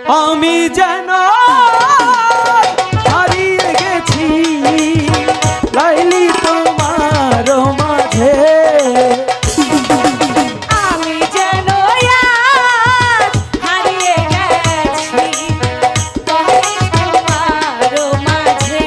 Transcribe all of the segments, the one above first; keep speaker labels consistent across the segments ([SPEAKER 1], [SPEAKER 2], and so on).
[SPEAKER 1] আমি যেন হারিয়ে গেছি লাইলি তোমার মাঝে।
[SPEAKER 2] আমি যেন আজ হারিয়ে গেছি তোমার মাঝে।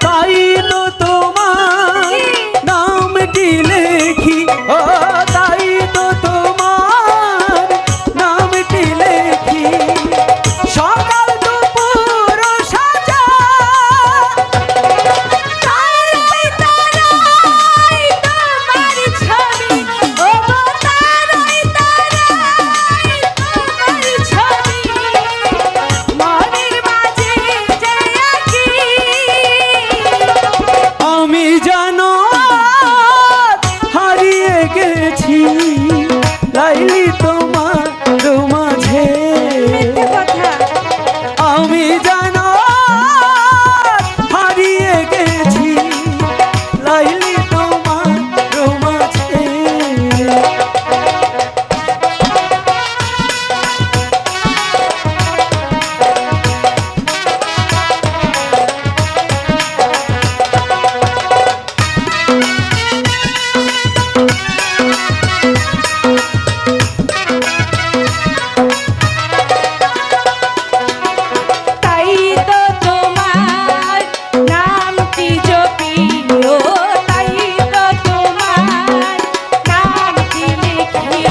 [SPEAKER 1] তাই তো তোমার নামটি লেখি, ও তাই তো তোমার নামটি লেখি সকাল দুপুর সাজা।
[SPEAKER 2] তারাই তারাই তোমার ছবি, ও গো তারাই তারাই তোমার ছবি, মনের মাঝে যে আঁকি।
[SPEAKER 1] আমি জানো হারিয়ে গেছি লাইলি তোমার মাঝে।
[SPEAKER 2] মিথ্যে কথা।
[SPEAKER 1] আমি জানো হারিয়ে গেছি লাইলি তোমার মাঝে।
[SPEAKER 2] তাই তো তোমার নামটি জপি, ও তাই তো তোমার নামটি লিখি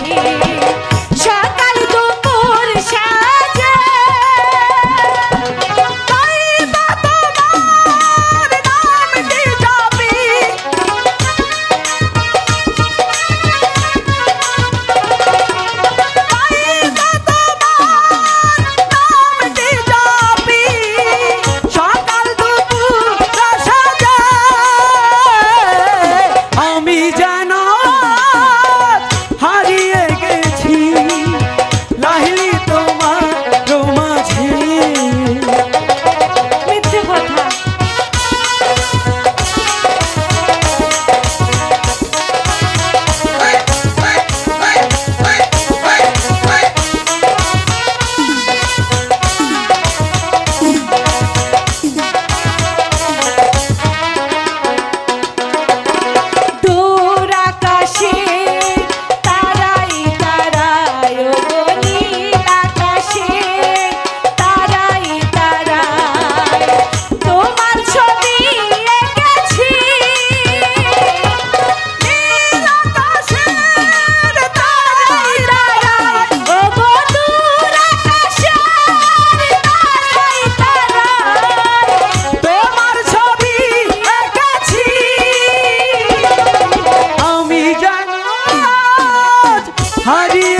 [SPEAKER 2] সকাল দুপুর সাজে। তাই তো তোমার নামটি জপি,
[SPEAKER 1] সকাল দুপুর সাজা। আমি যেন হারিয়ে গেছি লাইলি তোমার মাঝে।
[SPEAKER 2] মিথ্যে কথা। দূর আকাশে তারাই তারাই, ও গো নীল আকাশে তারাই তারাই তোমার ছবি এঁকেছি। নীল আকাশের তারাই তারাই, ও গো দূর আকাশের তারাই তারাই
[SPEAKER 1] তোমার ছবি এঁকেছি। আমি যেন হারিয়ে